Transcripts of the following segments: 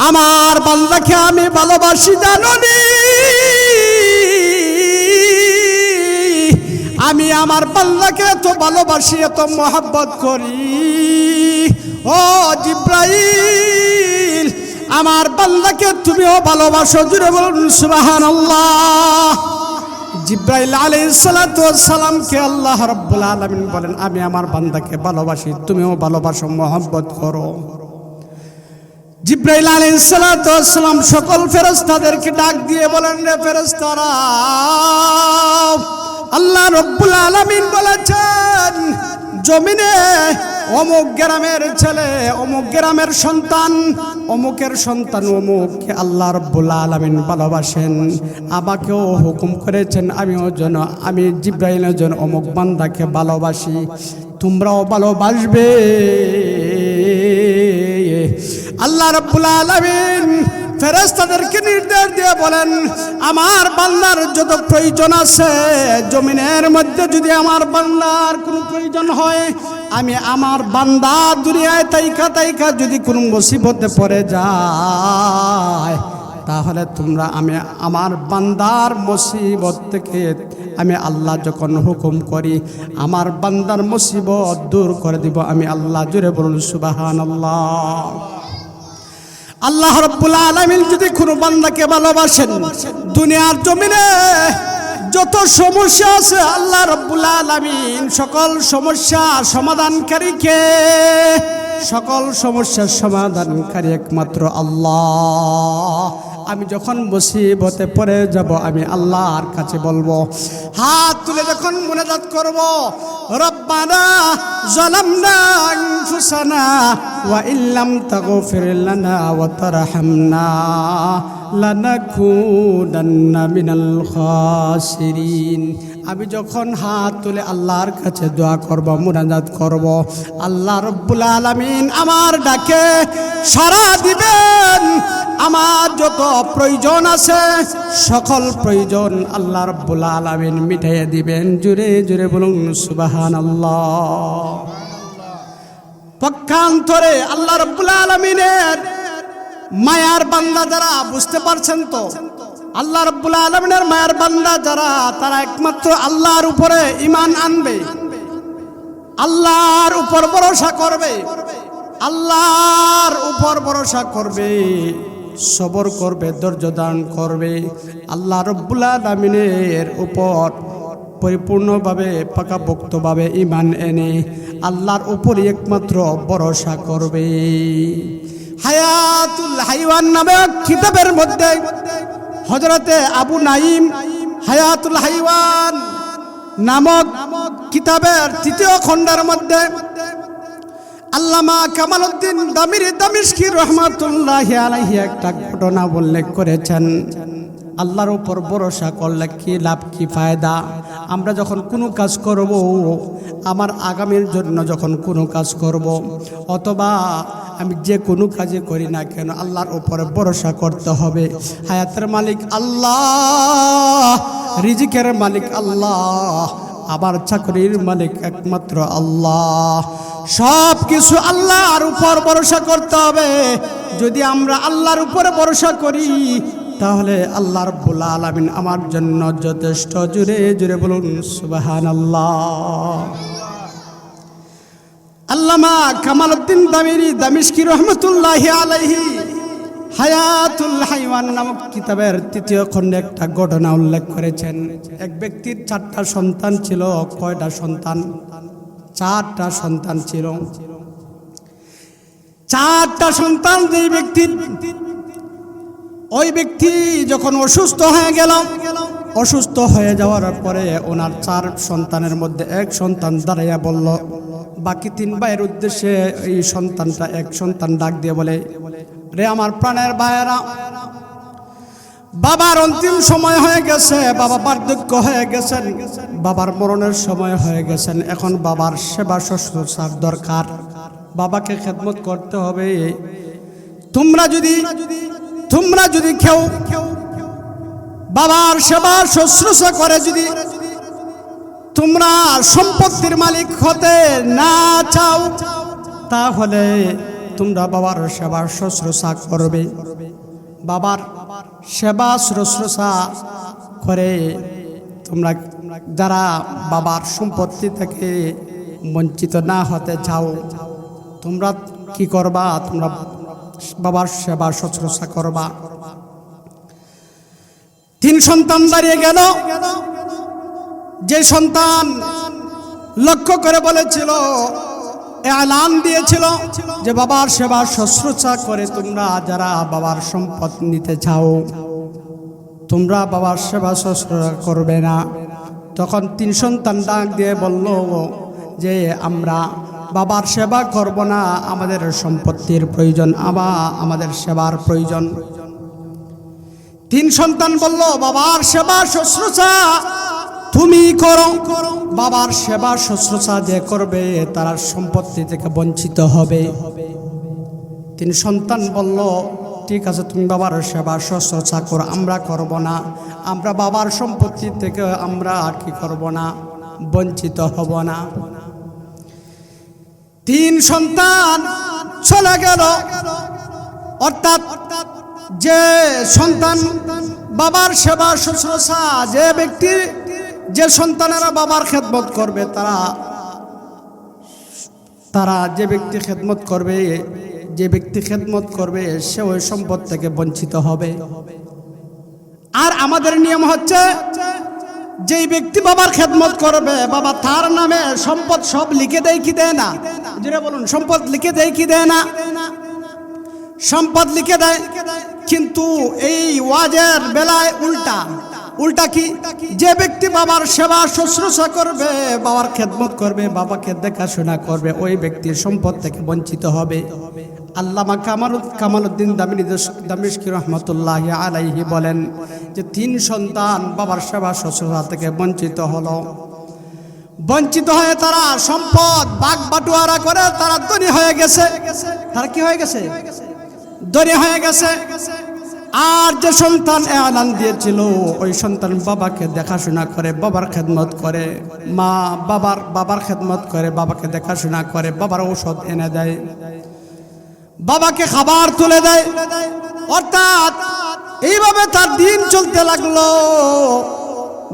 আমার বান্দাকে আমি ভালোবাসি জানোনি, আমি আমার বান্দাকে এত ভালোবাসি, এত মোহাব্বত করি। ও জিব্রাইল, আমার বান্দাকে তুমিও ভালোবাসো, জুড়ে বলুন সুবহানাল্লাহ। জিব্রাইল আলাইহিস সালাতু ওয়াস সালামকে আল্লাহ রাব্বুল আলামিন বলেন, আমি আমার বান্দাকে ভালোবাসি, তুমিও ভালোবাসো, মোহাব্বত করো। জিব্রাইল আলাইহিস সালাতু ওয়াস সালাম সকল ফেরেশতাদেরকে ডাক দিয়ে বলেন, রে ফেরেশতারা, আল্লাহ রাব্বুল আলামিন বলেছেন জমিনে অমুক গ্রামের ছেলে, অমুক গ্রামের সন্তান, অমুকের সন্তান অমুককে আল্লাহ রাব্বুল আলামিন ভালোবাসেন। আমাকেও হুকুম করেছেন আমি জিব্রাইলের জন্য অমুক বান্দাকে ভালোবাসি, তোমরাও ভালোবাসবে। আল্লাহ রাব্বুল আলামিন ফেরেশতাদেরকে নির্দেশ দিয়ে বলেন, আমার বান্দার যত প্রয়োজন আছে জমিনের মধ্যে, যদি আমার বান্দার কোনো প্রয়োজন হয়, আমি আমার বান্দা দুনিয়ায় তাইকা যদি কোনো মুসিবতে পড়ে যায়, তাহলে তোমরা আমি আমার বান্দার মুসিবত থেকে আমি আল্লাহ যখন হুকুম করি, আমার বান্দার মুসিবত দূর করে দিব আমি আল্লাহ। জুড়ে বলুন সুবহানাল্লাহ। আল্লাহ রাব্বুল আলামিন যদি কোনো বান্দাকে ভালোবাসেন, দুনিয়ার জমিনে যত সমস্যা আছে আল্লাহ রাব্বুল আলামিন সকল সমস্যা সমাধানকারীকে, সকল সমস্যার সমাধানকারী একমাত্র আল্লাহ। আমি যখন মুসিবতে পড়ে যাব আমি আল্লাহর কাছে বলবো, হাত তুলে যখন মুনাজাত করব, রব্বানা যালামনা আনফুসানা ওয়া ইল্লাম তাগফির লানা ওয়া তারহামনা লানাকুনান্না মিনাল খাসিরিন। আমি যখন হাত তুলে আল্লাহর কাছে দোয়া করব, মুনাজাত করব, আল্লাহ রাব্বুল আলামিন আমার ডাকে সাড়া দিবেন। আমার যত প্রয়োজন আছে সকল প্রয়োজন আল্লাহ রাব্বুল আলামিন মিটাইয়া দিবেন। জুড়ে জুড়ে বলুন সুবহানাল্লাহ। পক্ষান্তরে আল্লাহ রাব্বুল আলামিনের মায়ার বান্দা যারা, বুঝতে পারছেন তো, আল্লাহ রাব্বুল আলামিনের মায়ার বান্দা যারা, তারা একমাত্র আল্লাহর উপরে ঈমান আনবে, আল্লাহর উপর ভরসা করবে, আল্লাহর উপর ভরসা করবে, সবর করবে, ধৈর্য ধারণ করবে, আল্লাহ রাব্বুল আলামিনের উপর পরিপূর্ণভাবে পাকাপোক্তভাবে ঈমান এনে আল্লাহর উপরই একমাত্র ভরসা করবে। হায়াতুল হাইওয়ান নামে কিতাবের মধ্যে হযরতে আবু নাঈম হায়াতুল হাইওয়ান নামক কিতাবের ৩য় খণ্ডের মধ্যে আল্লামা কামালউদ্দিন দামিশকি রাহমাতুল্লাহি আলাইহি একটা ঘটনা উল্লেখ করেছেন। আল্লাহর উপর ভরসা করলে কি লাভ, কি ফায়দা। আমরা যখন কোনো কাজ করব, আমার আগামীর জন্য যখন কোনো কাজ করব, অথবা আমি যে কোনো কাজে করি না কেন, আল্লাহর উপরে ভরসা করতে হবে। হায়াতের মালিক আল্লাহ, রিজিকের মালিক আল্লাহ, আবার চাকরির মালিক একমাত্র আল্লাহ। সব কিছু আল্লাহর উপর ভরসা করতে হবে। যদি আমরা আল্লাহর উপরে ভরসা করি, তাহলে আল্লাহ রাব্বুল আলামিন আমার জন্য যথেষ্ট। জুড়ে জুড়ে বলুন সুবহানাল্লাহ। আল্লামা কামালউদ্দিন দামিশকি রাহমাতুল্লাহি আলাইহি হায়াতুল হাইওয়ান নামক কিতাবের ৩য় খণ্ডে একটা ঘটনা উল্লেখ করেছেন। এক ব্যক্তির 4টা সন্তান ছিল। কয়টা সন্তান? 4টা সন্তান ছিল। 4টা সন্তান। যেই ব্যক্তির, ওই ব্যক্তি যখন অসুস্থ হয়ে গেল, অসুস্থ হয়ে যাওয়ার পরে ওনার 4 সন্তানের মধ্যে এক সন্তান দাঁড়াইয়া বলল, বাকি 3 ভাইয়ের উদ্দেশ্যে এই সন্তানটা, এক সন্তান ডাক দিয়ে বলে, রে আমার প্রাণের ভাইয়েরা, বাবার অন্তিম সময় হয়ে গেছে, বাবা বার্ধক্য হয়ে গেছেন, বাবার মরণের সময় হয়ে গেছেন। এখন বাবার সেবা শুশ্রূষার দরকার, বাবাকে খেদমত করতে হবে। তোমরা যদি কেউ বাবার সেবা শুশ্রূষা করে, যদি তোমরা সম্পত্তির মালিক হতে না চাও, তাহলে তোমরা বাবার সেবা শুশ্রূষা করবে। বাবার সেবা শুশ্রূষা করে তোমরা যারা বাবার সম্পত্তি থেকে বঞ্চিত না হতে চাও, তোমরা কি করবা? তোমরা বাবার সেবা শুশ্রূষা করবা। 3 সন্তান দাঁড়িয়ে গেল। যে সন্তান লক্ষ্য করে বলেছিল, এলান দিয়েছিল যে বাবার সেবা শুশ্রূষা করে তোমরা যারা বাবার সম্পদ নিতে চাও, তোমরা বাবার সেবা শুশ্রূষা করবে না। তখন 3 সন্তান ডাক দিয়ে বলল যে আমরা বাবার সেবা করব না, আমাদের সম্পত্তির প্রয়োজন, আমাদের সেবার প্রয়োজন। 3 সন্তান বলল বাবার সেবা শুশ্রূষা তুমি করো। বাবার সেবা শুশ্রূষা যে করবে তার সম্পত্তি থেকে বঞ্চিত হবে। 3 সন্তান বলল ঠিক আছে, তুমি বাবার সেবা শুশ্রূষা করো, আমরা করব না, আমরা বাবার সম্পত্তি থেকে আমরা আর কি করব না, বঞ্চিত হব না। 3 সন্তান চলে গেল। অর্থাৎ যে সন্তান বাবার সেবা শুশ্রূষা, যে সন্তানেরা বাবার খেদমত করবে, তারা যে ব্যক্তি খেদমত করবে সে ওই সম্পদ থেকে বঞ্চিত হবে। আর আমাদের নিয়ম হচ্ছে যেই ব্যক্তি বাবার খেদমত করবে, বাবা তার নামে সম্পদ সব লিখে দেয় কি দেয় না? যেটা বলুন, সম্পদ লিখে দেয় কি দেয় না? সম্পদ লিখে দেয়। কিন্তু এই ওয়াজের বেলায় উল্টা কি? যে ব্যক্তি বাবার সেবা শুশ্রূষা করবে, বাবার খেদমত করবে, বাবাকে দেখাশোনা করবে, ওই ব্যক্তির সম্পদ থেকে বঞ্চিত হবে। আল্লামা কামালউদ্দিন দামিশকি রহমতুল্লাহি আলাইহি বলেন যে 3 সন্তান বাবার সেবা শুশ্রূষা থেকে বঞ্চিত হলো। বঞ্চিত হয়ে তারা সম্পদ ভাগ বাটোয়ারা করে তারা ধনী হয়ে গেছে। তারা কি হয়ে গেছে? ধনী হয়ে গেছে। আর যে সন্তান এলান দিয়েছিল, ওই সন্তান বাবাকে দেখাশোনা করে, বাবার খেদমত করে, বাবার খেদমত করে, বাবাকে দেখাশোনা করে, বাবার ঔষধ এনে দেয়, বাবাকে খাবার তুলে দেয়। অর্থাৎ এইভাবে তার দিন চলতে লাগলো।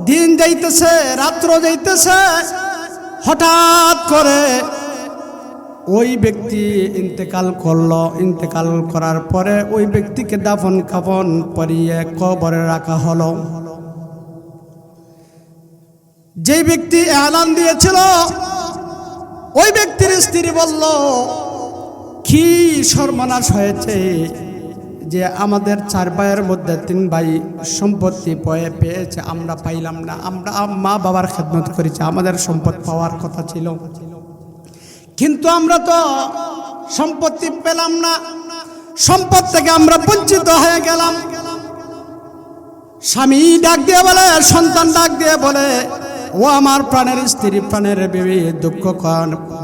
দিন যাইতেছে, রাত্র যাইতেছে। হঠাৎ করে ওই ব্যক্তি ইন্তেকাল করলো। ইন্তেকাল করার পরে ওই ব্যক্তিকে দাফন কাফন পরিয়ে কবরে রাখা হলো। যেই ব্যক্তি এলান দিয়েছিল, ওই ব্যক্তির স্ত্রী বলল, কি সর্বনাশ হয়েছে যে আমাদের 4 ভাইয়ের মধ্যে 3 ভাই সম্পত্তি পেয়েছে, আমরা পাইলাম না। আমরা মা বাবার খেদমত করেছি, আমাদের সম্পদ পাওয়ার কথা ছিল, কিন্তু আমরা তো সম্পত্তি পেলাম না, সম্পদ থেকে আমরা বঞ্চিত হয়ে গেলাম। স্বামী ডাক দিয়ে বলে, সন্তান ডাক দিয়ে বলে, ও আমার প্রাণের স্ত্রী, প্রাণের বিবি,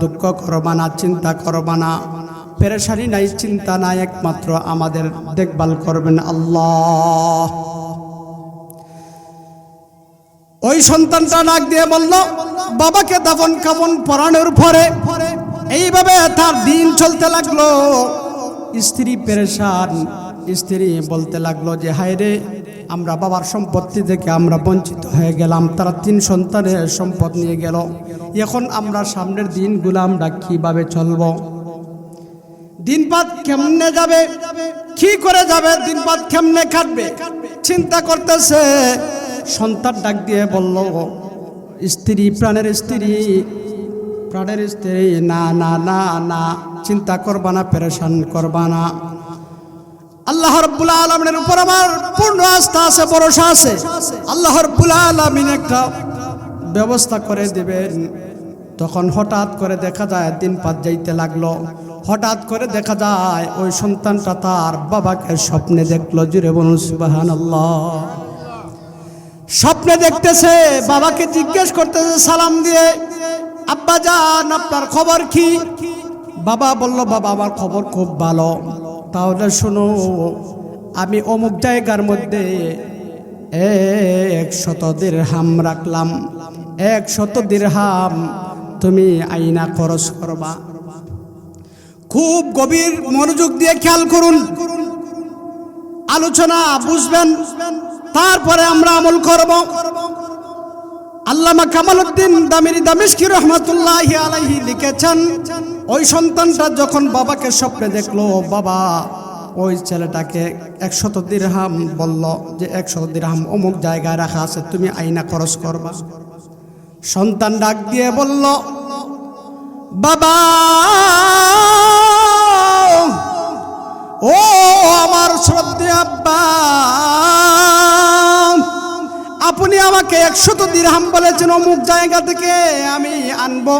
দুঃখ করবা না, চিন্তা করবা না, পেরেশানি নাই, চিন্তা নাই, একমাত্র আমাদের দেখভাল করবেন আল্লাহ। ওই সন্তানটা ডাক দিয়ে বলল, বাবাকে দাফন কাফন পরানোর পরে এইভাবে তার দিন চলতে লাগলো। স্ত্রী পেরেশান। স্ত্রী বলতে লাগলো যে হায় রে, আমরা বাবার সম্পত্তি থেকে আমরা বঞ্চিত হয়ে গেলাম। তারা 3 সন্তানের সম্পদ নিয়ে গেল। এখন আমরা সামনের দিনগুলো আমরা কিভাবে চলবো? দিনপাত কেমনে যাবে? কি করে যাবে? দিনপাত কেমনে কাটবে? চিন্তা করতেছে। সন্তান ডাক দিয়ে বলল, স্ত্রী, প্রাণের স্ত্রী, না না না না, চিন্তা করবা না, পেরেশান করবা না। আল্লাহ রাব্বুল আলামিনের উপর আমার পূর্ণ আস্থা আছে, ভরসা আছে। আল্লাহ রাব্বুল আলামিন একটা ব্যবস্থা করে দিবেন। তখন হঠাৎ করে দেখা যায় দিনপাত যাইতে লাগলো। হঠাৎ করে দেখা যায় ওই সন্তানটা তার বাবাকে স্বপ্নে দেখলো। জুড়ে বলুন সুবহানাল্লাহ। স্বপ্নে দেখতেছে, বাবাকে জিজ্ঞেস করতেছে সালাম দিয়ে, আব্বা জান আপনার খবর কি? বাবা বলল, বাবা আমার খবর খুব ভালো। তাহলে শোনো, আমি অমুক জায়গার মধ্যে 100 দিরহাম রাখলাম। 100 দিরহাম তুমি আইনা খরচ করবা। খুব গভীর মনোযোগ দিয়ে খেয়াল করুন, আলোচনা বুঝবেন, তারপরে আমরা আমল করব। আল্লামা কামালউদ্দিন দামিরি দামেশকি রহমাতুল্লাহি আলাইহি লিখেছেন, ওই সন্তানটা যখন বাবাকে স্বপ্নে দেখলো, বাবা ওই ছেলেটাকে 100 দিরহাম বলল যে 100 দিরহাম অমুক জায়গায় রাখা আছে, তুমি আইনা খরচ করবা। সন্তান ডাক দিয়ে বলল, বাবা ও আমার শ্রদ্ধেয় আব্বা, আপনি আমাকে 100 দিরহাম বলেছেন, অমুক জায়গা থেকে আমি আনবো।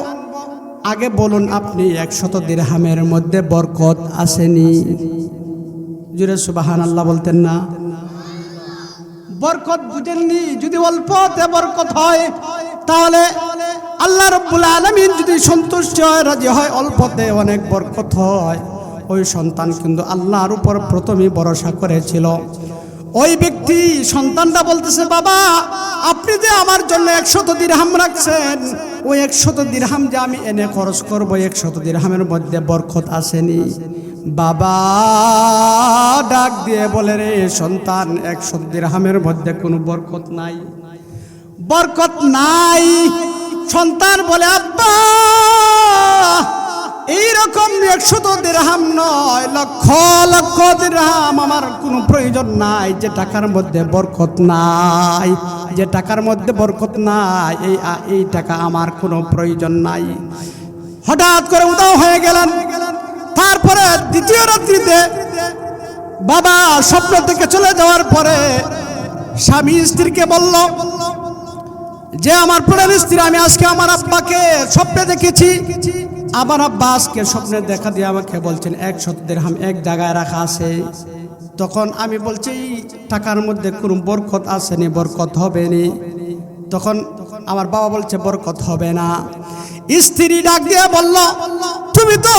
আগে বলুন, আপনি 100 দিরহামের মধ্যে বরকত আসেনি? জুরে সুবহানাল্লাহ বলতেন না? বরকত বুঝেননি? যদি অল্পতে বরকত হয় তাহলে আল্লাহ রাব্বুল আলামিন যদি সন্তুষ্ট হয়, রাজি হয়, অল্পতে অনেক বরকত হয়। ওই সন্তান কিন্তু আল্লাহর উপর প্রথমেই ভরসা করেছিল। ওই ব্যক্তি সন্তানটা বলতেছে, বাবা আপনি যে আমার জন্য 100 দিরহাম রাখছেন, ওই 100 দিরহাম যে আমি এনে খরচ করব, 100 দিরহামের মধ্যে বরকত আসেনি। বাবা ডাক দিয়ে বলে, রে সন্তান, 100 দিরহামের মধ্যে কোনো বরকত নাই, বরকত নাই। সন্তান বলে, আব্বা এইরকম 100 দিরহাম নয়, লক্ষ লক্ষ দিরহাম আমার কোনো প্রয়োজন নাই। যে টাকার মধ্যে বরকত নাই, যে টাকার মধ্যে বরকত নাই, এই টাকা আমার কোনো প্রয়োজন নাই। হঠাৎ করে উদাও হয়ে গেলেন। তারপরে দ্বিতীয় রাত্রিতে বাবা স্বপ্ন থেকে চলে যাওয়ার পরে স্বামী স্ত্রীকে বলল যে, আমার প্রাণ স্ত্রী, আমি আজকে আমার আব্বাকে স্বপ্নে দেখেছি। আমার আব্বা আজকে স্বপ্নে দেখা দিয়ে আমাকে বলছেন 100 দিরহাম এক জায়গায় রাখা আছে। তখন আমি বলছি, টাকার মধ্যে কোনো বরকত আসেনি, বরকত হবে নি। তখন আমার বাবা বলছে, বরকত হবে না। স্ত্রী ডাক দিয়ে বলল, তুমি তো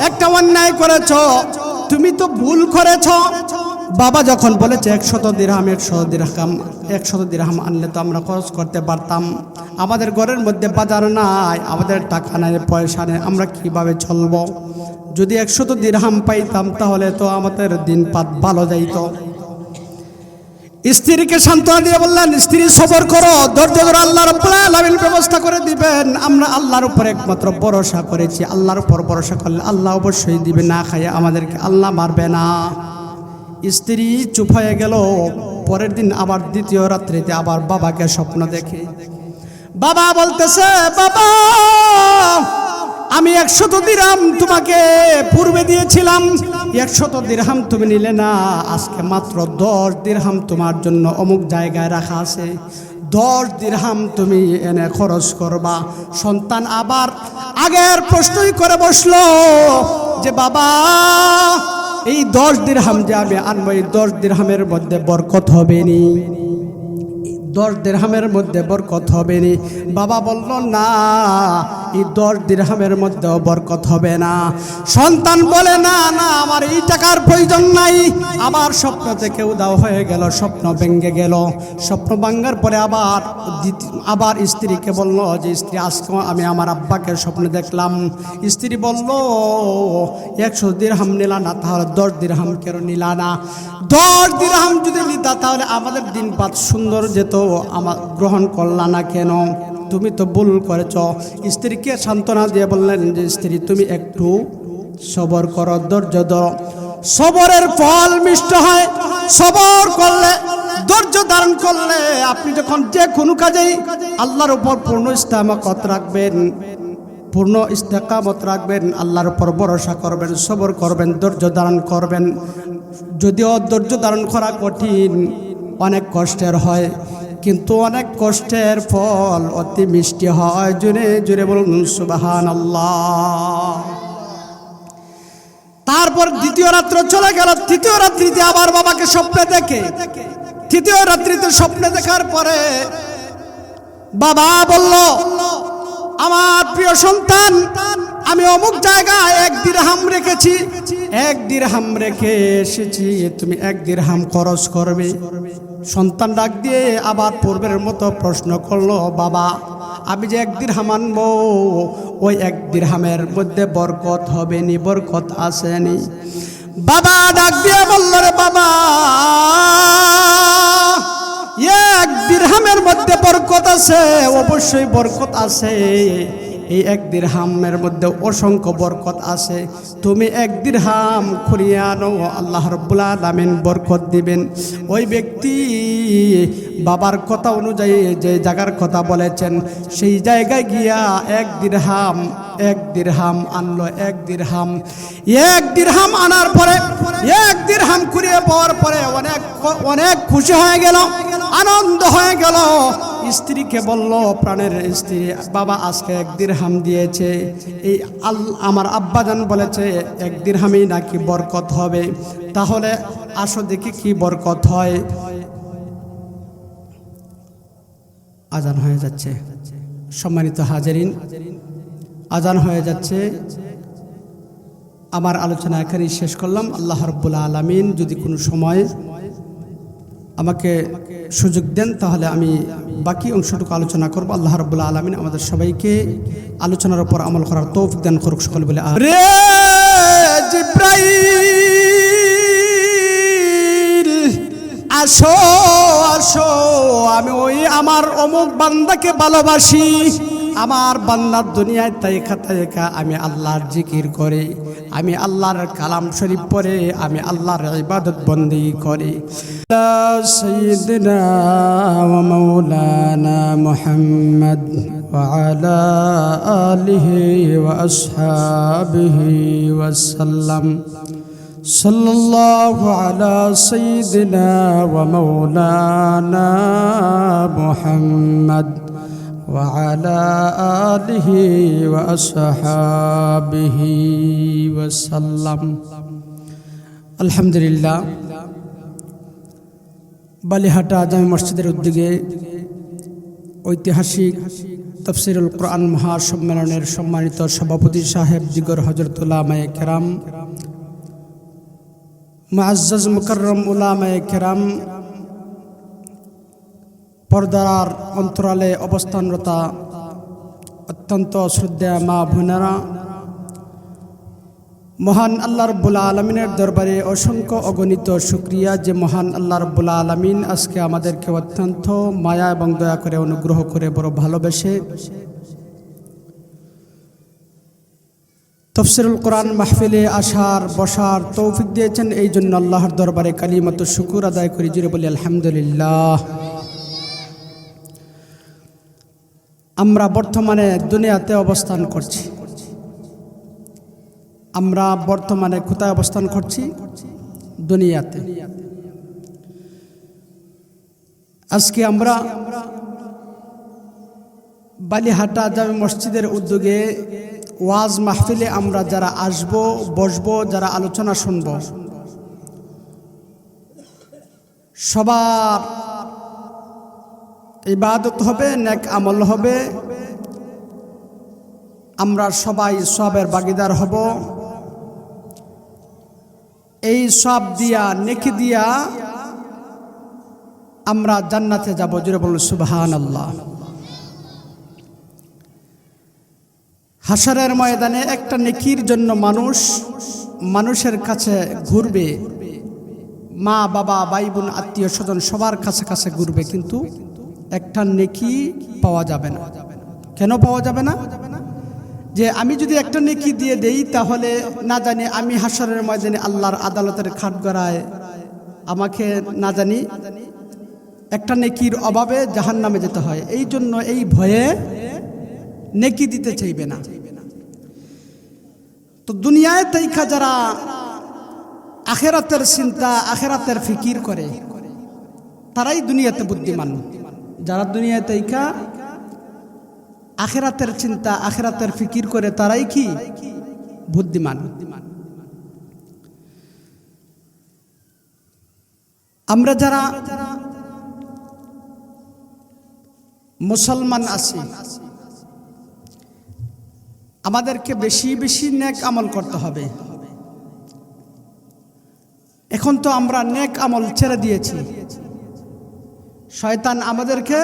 একটা অন্যায় করেছ, তুমি তো ভুল করেছ। বাবা যখন বলেছে 100 দিরহাম, 100 দিরহাম আনলে তো আমরা খরচ করতে পারতাম। আমাদের ঘরের মধ্যে বাজার নাই, আমাদের টাকা নাই, পয়সা নেই, আমরা কিভাবে চলব? যদি 100 দিরহাম পাইতাম তাহলে তো আমাদের দিনপাত ভালো যাইত। স্ত্রীকে সান্ত্বনা দিয়ে বললেন, স্ত্রী সবর করো, ধৈর্য ধরো, আল্লাহ রাব্বুল আলামিন ব্যবস্থা করে দিবেন। আমরা আল্লাহর উপর একমাত্র ভরসা করেছি, আল্লাহর উপর ভরসা করলে আল্লাহ অবশ্যই দিবে, না খাইয়ে আমাদেরকে আল্লাহ মারবে না। স্ত্রী চুপ হয়ে গেল। পরের দিন আবার দ্বিতীয় রাত্রিতে আবার বাবাকে স্বপ্ন দেখে। বাবা বলতেছে, বাবা আমি 100 দিরহাম তোমাকে পূর্বে দিয়েছিলাম, 100 দিরহাম তুমি নিলে না। আজকে মাত্র 10 দিরহাম তোমার জন্য অমুক জায়গায় রাখা আছে, 10 দিরহাম তুমি এনে খরচ করবা। সন্তান আবার আগের প্রশ্নই করে বসলো যে, বাবা এই 10 দিরহাম যে আমি আনবো, এই 10 দিরহামের মধ্যে বরকত হবে নি, 10 দিরহামের মধ্যে বরকত হবে নি। বাবা বলল, না, এই 10 দিরহামের মধ্যেও বরকত হবে না। সন্তান বলে, না না, আমার এই টাকার প্রয়োজন নাই। আবার স্বপ্ন থেকে উদাও হয়ে গেল, স্বপ্ন ভেঙে গেল। স্বপ্ন ভাঙার পরে আবার স্ত্রীকে বলল যে, স্ত্রী আজকে আমি আমার আব্বাকে স্বপ্নে দেখলাম। স্ত্রী বলল, 100 দিরহাম নিলা না, তাহলে 10 দিরহাম কেন নিলা না? 10 দিরহাম যদি নিতা তাহলে আমাদের দিনপাত সুন্দর যেত, আমার গ্রহণ করলা না কেন? তুমি তো ভুল করেছ। স্ত্রীকে সান্ত্বনা দিয়ে বললেন যে, স্ত্রী তুমি একটু সবর করো, ধৈর্য ধরো, সবরের ফল মিষ্ট হয়। সবর করলে, ধৈর্য ধারণ করলে আপনি যখন যে কোনো কাজেই আল্লাহর উপর পূর্ণ ইস্তেকামত রাখবেন, পূর্ণ ইস্তেকামত রাখবেন, আল্লাহর উপর ভরসা করবেন, সবর করবেন, ধৈর্য ধারণ করবেন। যদিও ধৈর্য ধারণ করা কঠিন, অনেক কষ্টের হয়, কিন্তু অনেক কষ্টের ফল অতি মিষ্টি হয়। জোরে জোরে বলুন সুবহানাল্লাহ। তারপর দ্বিতীয় রাত্র চলে গেল। তৃতীয় রাত্রিতে আবার বাবাকে স্বপ্নে দেখে। তৃতীয় রাত্রিতে স্বপ্নে দেখার পরে বাবা বলল, আমার প্রিয় সন্তান, আমি অমুক জায়গায় 1 দিরহাম রেখেছি, 1 দিরহাম রেখে এসেছি, তুমি 1 দিরহাম খরচ করবে। সন্তান ডাক দিয়ে আবার পূর্বের মতো প্রশ্ন করলো, বাবা আমি যে 1 দিরহাম আনবো, ওই 1 দিরহামের মধ্যে বরকত হবে নি, বরকত আসেনি। বাবা ডাক দিয়ে বলল, রে বাবা, 1 দিরহামের মধ্যে বরকত আছে, অবশ্যই বরকত আছে। এই 1 দিরহামের মধ্যে অসংখ্য বরকত আছে। তুমি 1 দিরহাম খুঁড়িয়ে আনো, আল্লাহ রাব্বুল আলামিন বরকত দিবেন। ওই ব্যক্তি বাবার কথা অনুযায়ী যে জায়গার কথা বলেছেন, সেই জায়গায় গিয়া 1 দিরহাম আনলো। 1 দিরহাম আনার পরে 1 দিরহাম খুঁড়িয়ে পাওয়ার পরে অনেক খুশি হয়ে গেল, আনন্দ হয়ে গেল। স্ত্রীকে বলল, প্রাণের স্ত্রী, বাবা আজকে 1 দিরহাম দিয়েছে। এই আমার আব্বাজান বলেছে 1 দিরহামই নাকি বরকত হবে। তাহলে আসো দেখি কি বরকত হয়। আজান হয়ে যাচ্ছে, সম্মানিত হাজিরিন, আজান হয়ে যাচ্ছে। আমার আলোচনা এখানেই শেষ করলাম। আল্লাহ রাব্বুল আলামিন যদি কোনো সময় আমাকে সুযোগ দেন, তাহলে আমি বাকি অংশটুকু আলোচনা করব। আল্লাহ রাব্বুল আলামিন আমাদের সবাইকে আলোচনার উপর আমল করার তৌফিক দান করুক। সকল বলে রে জিব্রাইল, আসো আসো, আমি ওই আমার অমুক বান্দাকে ভালোবাসি। আমার বান্দার দুনিয়ায় তাইকা আমি আল্লাহর জিকির করে, আমি আল্লাহর কালাম শরীফ পড়ে, আমি আল্লাহর ইবাদত বন্দেগী করে। সাইয়্যিদিনা ওয়া মাওলানা মুহাম্মদ ওয়া আলা আলিহি ওয়া আসহাবিহি ওয়া সাল্লাম। সাল্লাল্লাহু আলা সাইয়্যিদিনা ওয়া মাওলানা মুহাম্মদ وعلى آله وأصحابه وسلم। আলহামদুলিল্লাহ, বালিহাটা জামে মসজিদের উদ্যোগে ঐতিহাসিক তাফসীরুল কোরআন মহাসম্মেলনের সম্মানিত সভাপতি সাহেব দিগর হযরত উলামায়ে কেরাম, মুআজ্জাজ মুকাররম উলামায়ে কেরাম, পর্দার অন্তরালে অবস্থানরতা অত্যন্ত শ্রদ্ধেয় মা বোনেরা, মহান আল্লাহ রাব্বুল আলামিনের দরবারে অসংখ্য অগণিত শুকরিয়া যে মহান আল্লাহ রাব্বুল আলামিন আজকে আমাদেরকে অত্যন্ত মায়া এবং দয়া করে অনুগ্রহ করে বড় ভালোবেসে তাফসীরুল কোরআন মাহফিলে আসার বসার তৌফিক দিয়েছেন। এই জন্য আল্লাহর দরবারে কালিমাতু শুকর আদায় করি, জুড়ে বলি আলহামদুলিল্লাহ। আমরা বর্তমানে দুনিয়াতে অবস্থান করছি। আমরা বর্তমানে কোথায় অবস্থান করছি? দুনিয়াতে। আজকে আমরা বালিহাটা জামে মসজিদের উদ্যোগে ওয়াজ মাহফিলে আমরা যারা আসব, বসব, যারা আলোচনা শুনব, সবার ইবাদত হবে, নেক আমল হবে। আমরা সবাই সওয়াবের ভাগীদার হব। এই সওয়াব দিয়া, নেকি দিয়া আমরা জান্নাতে যাব। জোরে বলুন সুবহানাল্লাহ। হাশরের ময়দানে একটা নেকির জন্য মানুষের কাছে ঘুরবে, মা বাবা ভাই বোন আত্মীয় স্বজন সবার কাছে কাছে ঘুরবে, কিন্তু একটা নেকি পাওয়া যাবে না। কেন পাওয়া যাবে না? যে আমি যদি একটা নেকি দিয়ে দেই, তাহলে না জানি আমি হাশরের ময়দানে আল্লাহর আদালতের খাটগড়ায় আমাকে না জানি একটা নেকির অভাবে জাহান্নামে যেতে হয়। এই জন্য এই ভয়ে নেকি দিতে চাইবে না। তো দুনিয়ায় তাইকা যারা আখিরাতের চিন্তা, আখিরাতের ফিকির করে, তারাই দুনিয়াতে বুদ্ধিমান। যারা দুনিয়ায় তাইকা আখিরাতের চিন্তা, আখিরাতের ফিকির করে, তারাই কি বুদ্ধিমান। আমরা যারা মুসলমান আছি, আমাদেরকে বেশি বেশি নেক আমল করতে হবে। এখন তো আমরা নেক আমল ছেড়ে দিয়েছি। শয়তান আমাদেরকে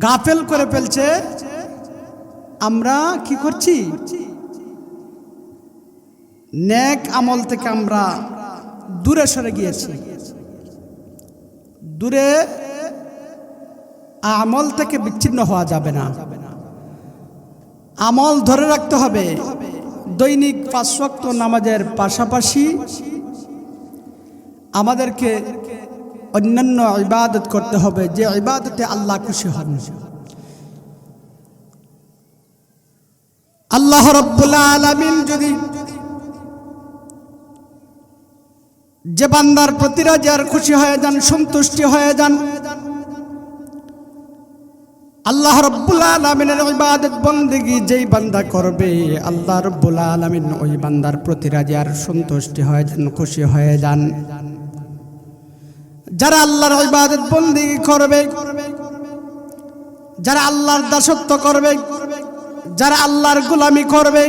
গাফেল করে ফেলছে, আমরা কি করছি? নেক আমল থেকে আমরা দূরে সরে গিয়েছি। দূরে আমল থেকে বিচ্ছিন্ন হওয়া যাবে না, আমল ধরে রাখতে হবে। দৈনিক 5 ওয়াক্ত নামাজের পাশাপাশি আমাদেরকে অন্যান্য ইবাদত করতে হবে, যে ইবাদতে আল্লাহ খুশি হন। আল্লাহ রাব্বুল আলামিন যদি যে বান্দার প্রতি রাজি আর খুশি হয়ে যান, সন্তুষ্টি হয়ে যান, আল্লাহ রাব্বুল আলামিনের ইবাদত বন্দেগী যেই বান্দা করবে, আল্লাহ রাব্বুল আলামিন ওই বান্দার প্রতি রাজি আর সন্তুষ্টি হয়ে যান, খুশি হয়ে যান। যারা আল্লাহর ইবাদত বন্দেগী করবে, যারা আল্লাহর দাসত্ব করবে, যারা আল্লাহর গোলামি করবে,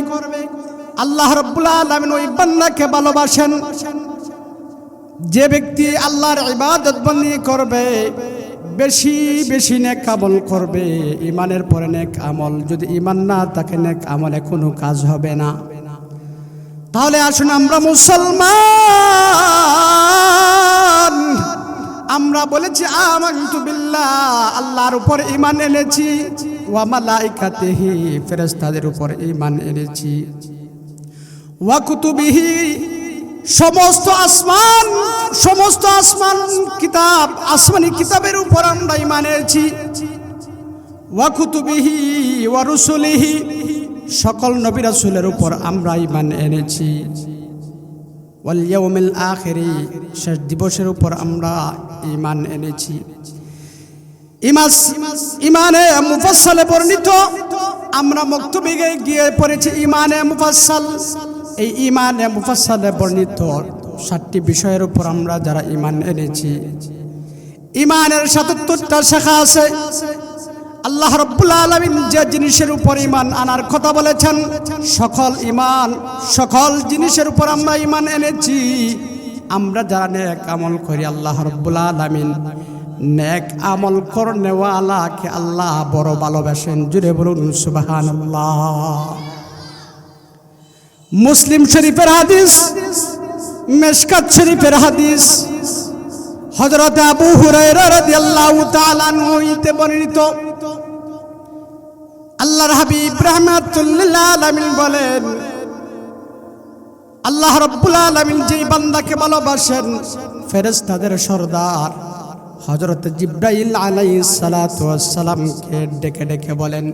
আল্লাহ রাব্বুল আলামিন ওই বান্দাকে ভালোবাসেন। যে ব্যক্তি আল্লাহর ইবাদত বন্দেগী করবে, বেশি বেশি নেক আমল করবে, ইমানের পরে নেক আমল। যদি ইমান না থাকে, নেক আমলে কোনো কাজ হবে না। তাহলে আসুন আমরা মুসলমান, আমরা বলেছি আমানতু বিল্লাহ, আল্লাহর উপর ঈমান এনেছি, ওয়া মালাইকাতিহি, ফেরেশতাদের উপর ঈমান এনেছি, ওয়া কুতুবিহি, সমস্ত আসমান কিতাব, আসমানি কিতাবের উপর আমরা ঈমান এনেছি, ওয়া কুতুবিহি ওয়া রুসুলিহি, সকল নবী রাসূলের উপর আমরা ঈমান এনেছি, ওয়াল ইয়াউমিল আখিরি, শেষ দিবসের উপর আমরা ঈমান এনেছি। ইমানে মুফাসসালে বর্ণিত, আমরা মক্তবে গিয়ে পড়েছি ইমানে মুফাসসাল। এই ইমানে মুফাসসালে বর্ণিত 7টি বিষয়ের উপর আমরা যারা ঈমান এনেছি, ঈমানের 77টা শাখা আছে। আল্লাহ রাব্বুল আলামিন যে জিনিসের উপর ঈমান আনার কথা বলেছেন, সকল জিনিসের উপর আমরা ঈমান এনেছি। আমরা যারা নেক আমল করি, আল্লাহ রাব্বুল আলামিন নেক আমল করনেওয়ালাকে আল্লাহ বড় ভালোবাসেন। জুড়ে বলুন সুবহানাল্লাহ। মুসলিম শরীফের হাদিস, মিশকাত শরীফের হাদিস, হযরত আবু হুরায়রা রাদিয়াল্লাহু তাআলা আনহু হতে বর্ণিত, আল্লাহর হাবিব রাহমাতুল লিল আলামিন বলেন, আল্লাহ রাব্বুল আলামিন যেই বান্দাকে ভালোবাসেন, ফেরেশতাদের সরদার হযরত জিবরাইল আলাইহিস সালাতু ওয়াস সালামকে ডেকে ডেকে বলেন,